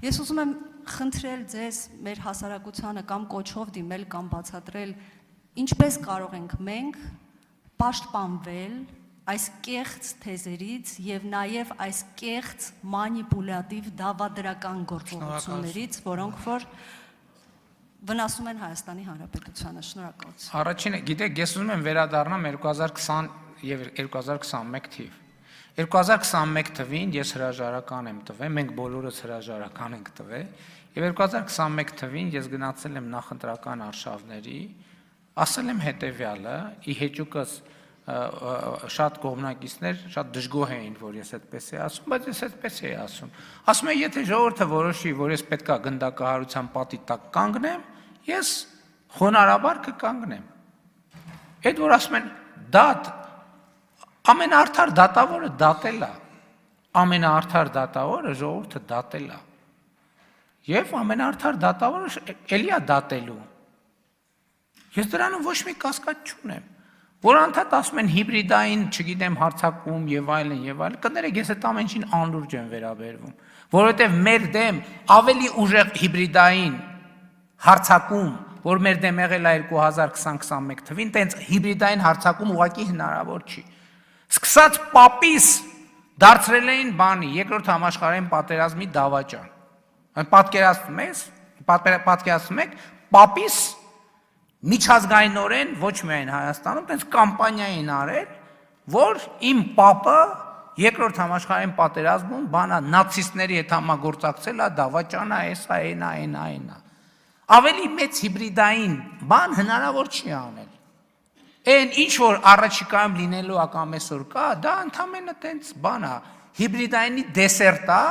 Ես ուզում եմ խնդրել ձեզ մեր հասարակությանը կամ կոչով դիմել կամ բացատրել, ինչպես կարող ենք մենք պաշտպանվել այս կեղծ թեզերից եւ նաեւ այս կեղծ մանիպուլատիվ դավադրական գործողություններից, որոնք որ վնասում են Հայաստանի Հանրապետությանը։ Շնորհակալություն։ Առաջինը, գիտեք, ես ուզում եմ վերադառնամ 2020 եւ 2021 թիվ։ 2021 թվին ես հրաժարական եմ տվել, մենք բոլորս հրաժարական ենք տվել, եւ 2021 թվին ես գնացել եմ նախընտրական արշավների, ասել եմ հետեւյալը, ի հեճուկս շատ կողմնակիցներ շատ դժգոհ էին, որ ես այդպես էի ասում, բայց ես այդպես էի ասում։ Ասում եմ, եթե ժողովուրդը որոշի, որ ես պետքա գնդակահարության պատի տակ կանգնեմ, ես խոնարհաբար կկանգնեմ։ Այդ որ ասում են դատ, ամենաարդար դատավորը դատել է, ամենաարդար դատավորը ժողովուրդը դատել է, եւ ամենաարդար դատավորը էլի է դատելու։ Ես դրանում ոչ մի կասկած չունեմ, որ անդադ ասում են հիբրիդային, չգիտեմ, հարձակում եւ այլն, կներեք, ես այդ ամեն ինչին անլուրջ եմ վերաբերվում, որովհետեւ մեր դեմ ավելի ուժեղ հիբրիդային հարձակում, որ մեր դեմ եղել է 2020-21 թվին, տենց հիբրիդային հարձակում ուղղակի հնարավոր չի։ Սկսած պապիս դարձրել էին բանի, երկրորդ համաշխարհային պատերազմի դավաճան։ Պատկերացնում եք, պապիս միջազգայինորեն ոչ միայն Հայաստանում, տենց կամպանիա էին արել, որ իմ պապը երկրորդ համաշխարհային պատերազմում բանա նացիստների հետ համագործակցել է, դավաճանա, էսա, այնա։ Ավելի մեծ հիբրիդային բան հնարավոր չի անել։ Այն ինչ որ առաջիկայում լինելու է կամ այսօր կա, դա ընդհանրապես տենց բան է, հիբրիդայինի դեսերտ է,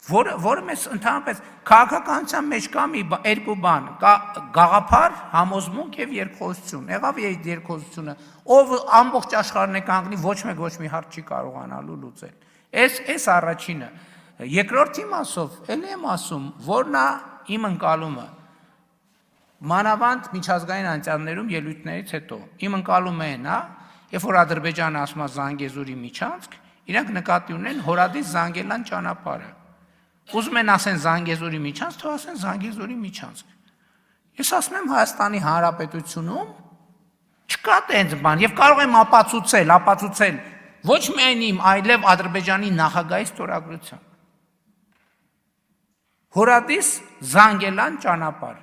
որը մեզ ընդհանրապես քաղաքականության մեջ կա մի երկու բան, կա գաղափար, համոզմունք եւ երկխոսություն։ Եղավ այդ երկխոսությունը, ով ամբողջ աշխարհն է կանգնի, ոչ մի հարց չի կարողանալու լուծել։ Այս առաջինը։ Երկրորդի մասով ելի եմ ասում, որն է իմ ընկալումը։ Մանավանդ միջազգային անցյալներում ելույթներից հետո իմ ընկալումը այն է, երբ որ Ադրբեջանը ասում է Զանգեզուրի միջանցք, իրանք նկատի ունեն Հորադիս Զանգելան ճանապարհը։ Ուզում են ասեն Զանգեզուրի միջանցք, թող ասեն Զանգեզուրի միջանցք։ Ես ասում եմ Հայաստանի Հանրապետությունում չկա տենց բան եւ կարող եմ ապացուցել ոչ միայն իմ, այլև Ադրբեջանի նախագահի ստորագրությամբ։ Հորադիս Զանգելան ճանապարհ,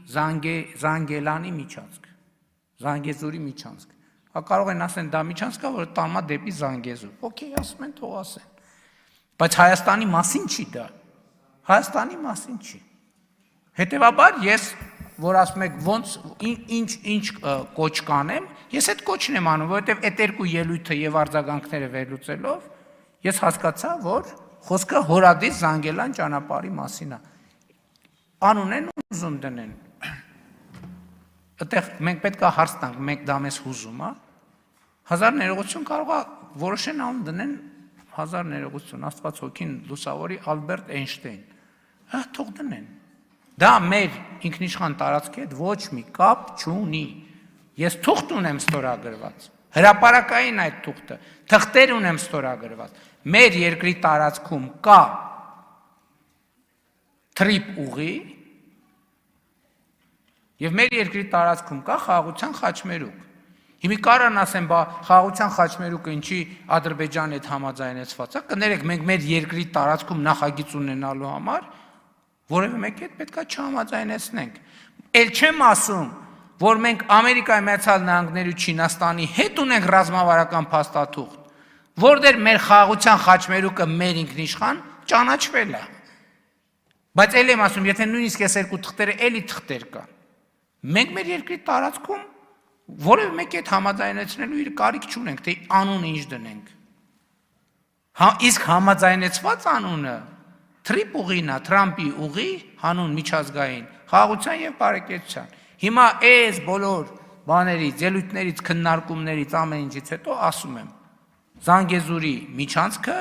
Զանգելանի միջանցք, Զանգեզուրի միջանցք։ Կարող են ասեն դա միջանցք է, որ տանմա դեպի Զանգեզուր։ Okay, ասում են թող ասեն։ Բայց Հայաստանի մասին չի դա։ Հայաստանի մասին չի։ Հետևաբար ես, որ ասում եք ոնց ինչ կոչ կանեմ, ես այդ կոչն եմ անում, որովհետև այդ երկու ելույթը եւ արձագանքները վերլուծելով ես հասկացա, որ խոսքը Հորադիս Զանգելան ճանապարհի մասին է։ Անուն են ուզում դնեն։ Այդտեղ մենք պետք է հարց տանք, մենք դա մեզ հուզում է։ 1000 ներողություն կարող է որոշեն անուն դնեն 1000 ներողություն, Աստված հոգին լուսավորի Ալբերտ Էյնշտեյն։ Հա, թող դնեն։ Դա մեր ինքնիշխան տարածքի հետ ոչ մի կապ չունի։ Ես թուղթ ունեմ ստորագրված։ Հրապարակային այդ թուղթը, թղթեր ունեմ ստորագրված։ Մեր երկրի տարածքում կա թրիպ ուղի եւ մեր երկրի տարածքում կա խաղաղության խաչմերուկ։ Հիմա կարան ասեմ, բա խաղաղության խաչմերուկը ինչի Ադրբեջանի հետ համաձայնեցված է, կներեք, մենք մեր երկրի տարածքում նախագիծ ունենալու համար որևէ մեկի հետ պետքա չհամաձայնեցնենք։ Էլ չեմ ասում, որ մենք Ամերիկայի Միացյալ Նահանգների ու Չինաստանի հետ ունենք ռազմավարական փաստաթուղթ, որտեղ մեր խաղաղության խաչմերուկը մեր ինքնիշխան ճանաչվել է։ Բայց էլ եմ ասում, եթե նույնիսկ այս երկու թղթերը էլի թղթեր կան, մենք մեր երկրի տարածքում որևէ մեկի հետ համաձայնեցնելու իր կարիք չունենք, թե անունը ինչ դնենք։ Իսկ համաձայնեցված անունը Թրիպ ուղին է, Թրամփի ուղի, հանուն միջազգային, խաղաղության եւ բարեկեցության։ Հիմա այս բոլոր բաներից, ելույթներից, քննարկումներից, ամեն ինչից հետո ասում եմ, Զանգեզուրի միջանցքը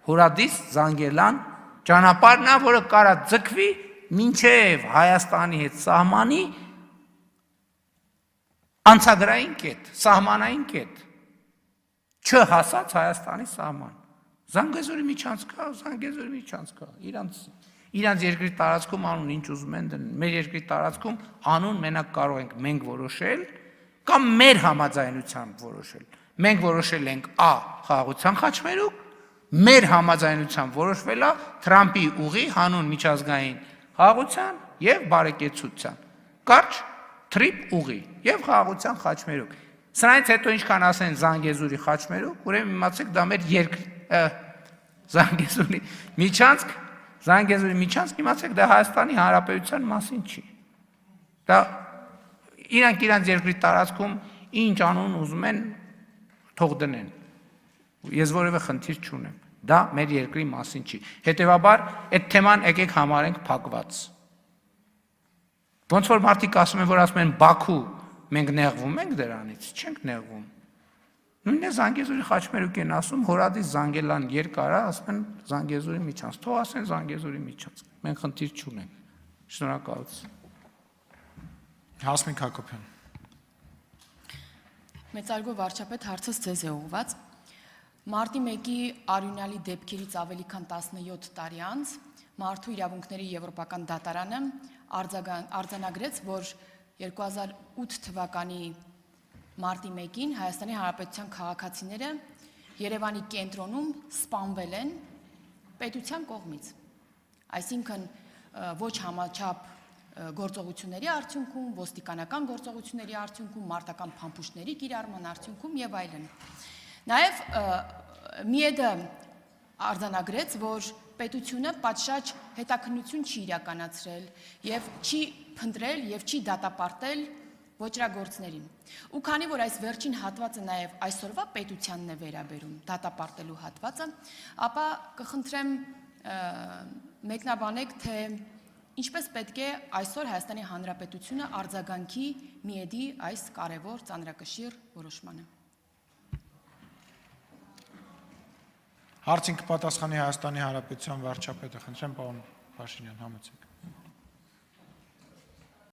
Հորադիս Զանգելան ճանապարհն է, որը կարա ձգվի մինչև Հայաստանի հետ սահմանի անցագրային կետ, սահմանային կետ, չհասած Հայաստանի սահման։ Զանգեզուրի միջանցք կա, իրանց երկրի տարածքում անուն ինչ ուզում են դնել, մեր երկրի տարածքում անուն մենակ կարող ենք մենք որոշել կամ մեր համաձայնությամբ որոշել։ Մենք որոշել ենք A խաղաղության խաչմերուկ, մեր համաձայնությամբ որոշվել է Թրամփի ուղի հանուն միջազգային խաղաղության եւ բարեկեցության։ Կարճ թրիպ ուղի եւ խաղաղության խաչմերուկ։ Սրանից հետո ինչքան ասեն Զանգեզուրի խաչմերուկ, ուրեմն իմացեք դա մեր Զանգեզուրի միջանցք իմացեք դա Հայաստանի Հանրապետության մասին չի։ Դա իրանք իրանց երկրի տարածքում ինչ անուն ուզում են թող դնեն։ Ես որևէ խնդիր չունեմ։ Դա մեր երկրի մասին չի։ Հետևաբար այդ թեման եկեք համարենք փակված։ Ոնց որ մարդիկ ասում են Բաքու, մենք նեղվում ենք դրանից, չենք նեղվում։ Նույնն է Զանգեզուրի խաչմերուկ են ասում, հորադի Զանգելան երկար է, ասում են Զանգեզուրի միջանցք, թող ասեն Զանգեզուրի միջանցք։ Մենք խնդիր չունենք։ Շնորհակալություն։ Հասմիկ Հակոբյան։ Մեծարգո վարչապետ, հարցս ձեզ է ուղղված։ Մարտի 1-ի արյունալի դեպքերից ավելի քան 17 տարի անց Մարդու իրավունքների եվրոպական դատարանը արձանագրեց, որ 2008 թվականի մարտի 1-ին Հայաստանի Հանրապետության քաղաքացիները Երևանի կենտրոնում սպանվել են պետության կողմից։ Այսինքն ոչ համաչափ գործողությունների արդյունքում, ոստիկանական գործողությունների արդյունքում, մարտական փամփուշտների կիրառման արդյունքում եւ այլն։ Նաեւ ՄԻԵԴ արձանագրեց, որ պետությունը պատշաճ հետաքննություն չի իրականացրել եւ չի փնտրել եւ չի դատապարտել ոճրագործներին։ Ու քանի որ այս վերջին հատվածը նաեւ այսօրվա պետությանն է վերաբերում, դատապարտելու հատվածը, ապա կխնդրեմ մեկնաբանեք, թե ինչպես պետք է այսօր Հայաստանի Հանրապետությունը արձագանքի ՄԻԵԴ-ի այս կարևոր ծանրակշիռ որոշմանը։ Հարցին կպատասխանի Հայաստանի Հանրապետության վարչապետը, խնդրեմ պարոն Փաշինյան, համեցեք։